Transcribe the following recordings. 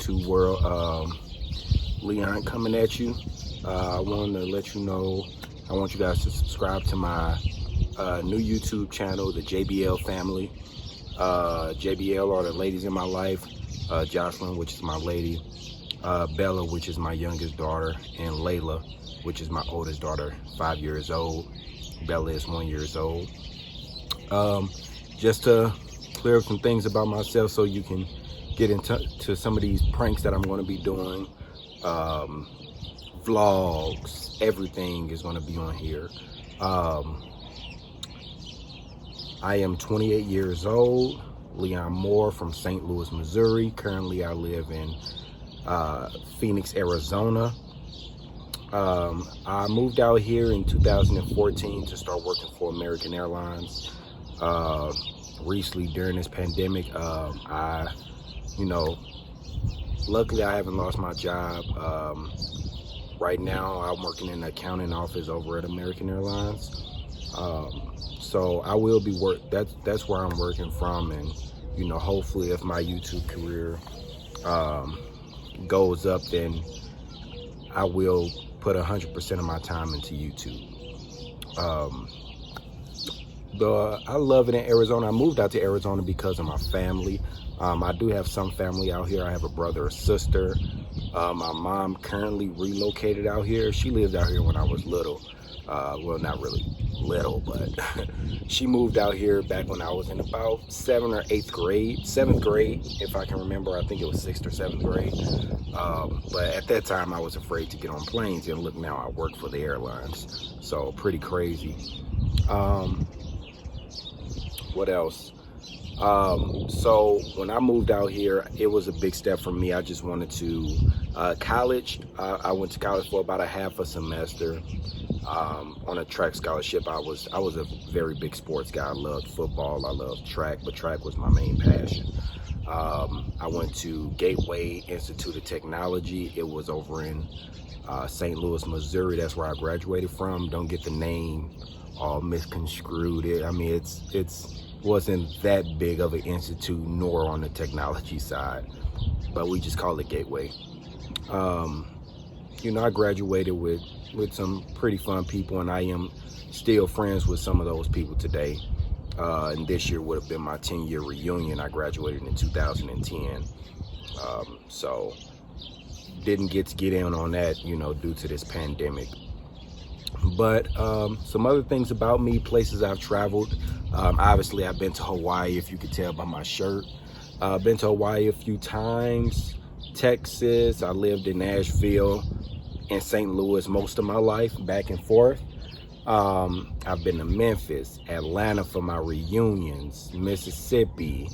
YouTube world. Leon coming at you. I wanted to let you know, I want you guys to subscribe to my new YouTube channel, the JBL family. JBL are the ladies in my life. Jocelyn, which is my lady. Bella, which is my youngest daughter. And Layla, which is my oldest daughter, 5 years old. Bella is 1 year old. Just to clear up some things about myself so you can get into some of these pranks that I'm going to be doing. Vlogs, everything is going to be on here. I am 28 years old, Leon Moore from St. Louis, Missouri. Currently I live in Phoenix, Arizona. I moved out here in 2014 to start working for American Airlines. Recently during this pandemic, luckily I haven't lost my job. Right now I'm working in the accounting office over at American Airlines. So I will be that's where I'm working from, and hopefully if my YouTube career goes up, then I will put 100% of my time into YouTube. I love it in Arizona. I moved out to Arizona because of my family. I do have some family out here. I have a brother or sister. My mom currently relocated out here. She lived out here when I was little. Well, not really little, but she moved out here back when I was in about 7th or 8th grade, 7th grade, if I can remember. I think it was 6th or 7th grade. But at that time I was afraid to get on planes, and look, now I work for the airlines. So pretty crazy. What else? So when I moved out here, it was a big step for me. I just wanted to college. I went to college for about a half a semester on a track scholarship. I was a very big sports guy. I loved football. I loved track, but track was my main passion. I went to Gateway Institute of Technology. It was over in St. Louis, Missouri. That's where I graduated from. Don't get the name all misconstrued. I mean, it's wasn't that big of an institute, nor on the technology side, but we just call it Gateway. I graduated with some pretty fun people, and I am still friends with some of those people today. And this year would have been my 10-year reunion. I graduated in 2010. So didn't get to get in on that, due to this pandemic. But some other things about me, places I've traveled. Obviously, I've been to Hawaii, if you could tell by my shirt. I've been to Hawaii a few times. Texas, I lived in Nashville and St. Louis most of my life, back and forth. I've been to Memphis, Atlanta for my reunions, Mississippi,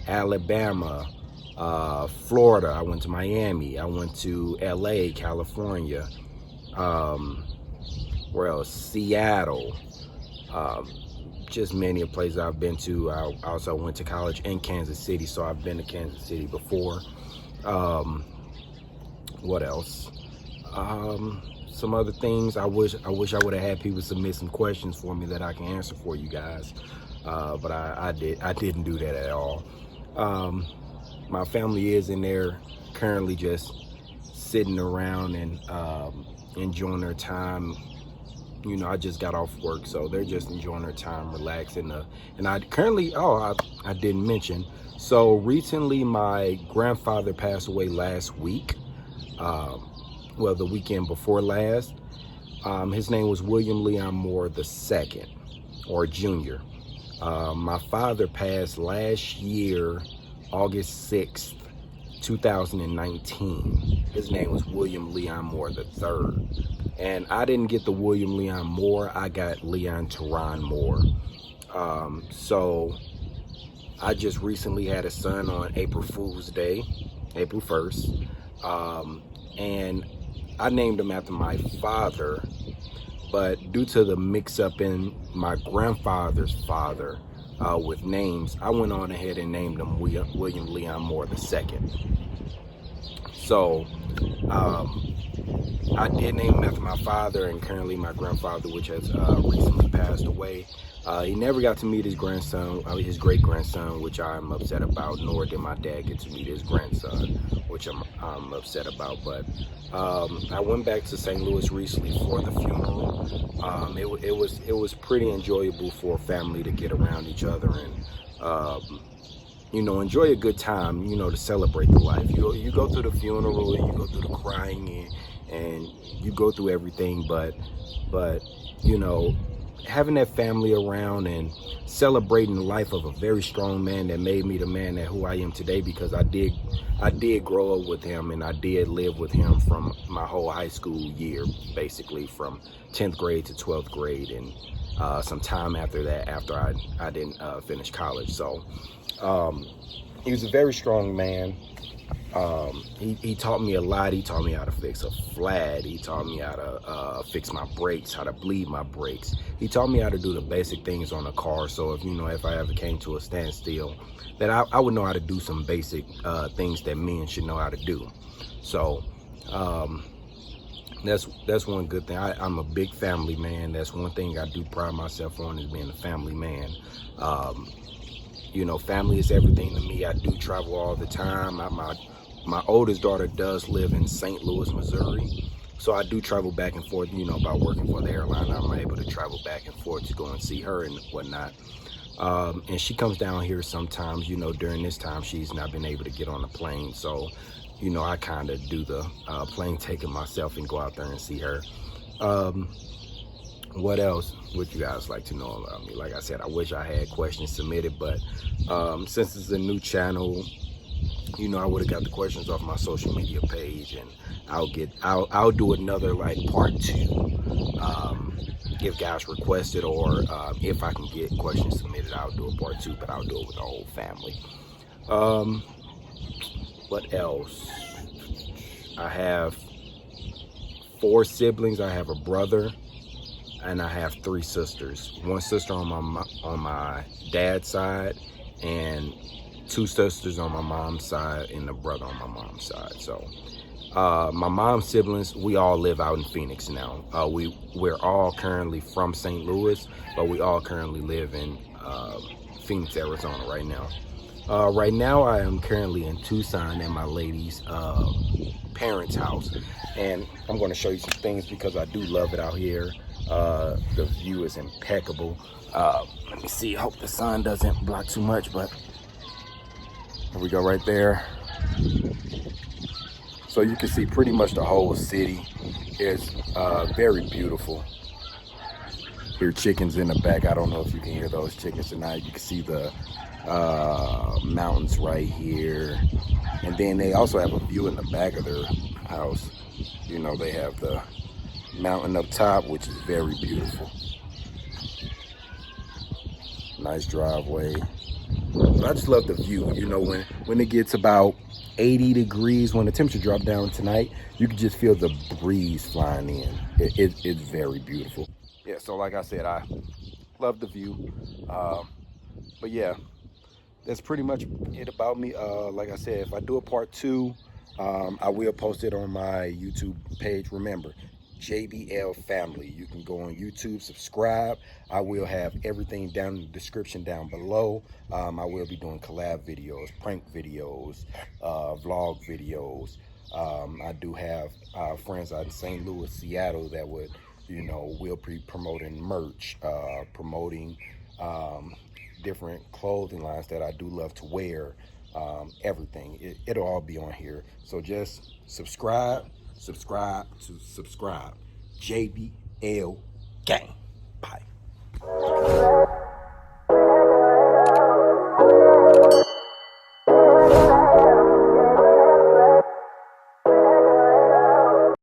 Alabama, Florida. I went to Miami. I went to LA, California. Where else? Seattle. Just many places I've been to. I also went to college in Kansas City, so I've been to Kansas City before. What else? Some other things. I wish I would have had people submit some questions for me that I can answer for you guys, but I didn't do that at all. My family is in there currently, just sitting around and enjoying their time. I just got off work, so they're just enjoying their time, relaxing. And I currently, I didn't mention, so recently my grandfather passed away last week. Well, the weekend before last. His name was William Leon Moore II, or Jr. My father passed last year, August 6th, 2019. His name was William Leon Moore III. And I didn't get the William Leon Moore, I got Leon Teron Moore. So I just recently had a son on April Fool's Day, April 1st. And I named him after my father, but due to the mix-up in my grandfather's father with names, I went on ahead and named him William Leon Moore II. So I did name him after my father and currently my grandfather, which has recently passed away. He never got to meet his grandson, his great grandson, which I'm upset about. Nor did my dad get to meet his grandson, which I'm upset about. But I went back to St. Louis recently for the funeral. It was pretty enjoyable for a family to get around each other and you know, enjoy a good time, you know, to celebrate the life. You go through the funeral, you go through the crying, and you go through everything, but you know, having that family around and celebrating the life of a very strong man that made me the man that who I am today, because I did grow up with him and I did live with him from my whole high school year, basically from 10th grade to 12th grade, and some time after that, after I didn't finish college. So he was a very strong man. He taught me a lot. He taught me how to fix a flat. He taught me how to fix my brakes, how to bleed my brakes. He taught me how to do the basic things on a car. So if I ever came to a standstill, that I would know how to do some basic things that men should know how to do. So that's one good thing. I'm a big family man. That's one thing I do pride myself on, is being a family man. You know, family is everything to me. I do travel all the time. My oldest daughter does live in St. Louis, Missouri. So I do travel back and forth, you know, by working for the airline. I'm able to travel back and forth to go and see her and whatnot. And she comes down here sometimes, you know, during this time, she's not been able to get on a plane. So, you know, I kind of do the plane taking myself and go out there and see her. What else would you guys like to know about me? Like I said, I wish I had questions submitted, but since it's a new channel, you know, I would have got the questions off my social media page, and I'll do another like part 2 if guys requested, or if I can get questions submitted, I'll do a part 2, but I'll do it with the whole family. What else? I have 4 siblings. I have a brother, and I have 3 sisters. 1 sister on my dad's side, and 2 sisters on my mom's side, and a brother on my mom's side. So my mom's siblings, we all live out in Phoenix now. We're all currently from St. Louis, but we all currently live in Phoenix, Arizona right now. Right now I am currently in Tucson at my lady's parents' house, and I'm going to show you some things because I do love it out here. The view is impeccable. Let me see, I hope the sun doesn't block too much, but here we go right there. So you can see pretty much the whole city is very beautiful. Hear chickens in the back. I don't know if you can hear those chickens tonight. You can see the mountains right here. And then they also have a view in the back of their house. You know, they have the mountain up top, which is very beautiful. Nice driveway. But I just love the view. You know, when it gets about 80 degrees, when the temperature dropped down tonight, you can just feel the breeze flying in. It's very beautiful. Yeah, so like I said, I love the view. But yeah, that's pretty much it about me. Like I said, if I do a part 2, I will post it on my YouTube page. Remember, JBL Family. You can go on YouTube, subscribe. I will have everything down in the description down below. I will be doing collab videos, prank videos, vlog videos. I do have friends out in St. Louis, Seattle that would, you know, will be promoting merch, promoting different clothing lines that I do love to wear. Everything. It'll all be on here. So just subscribe. JBL Gang. Bye.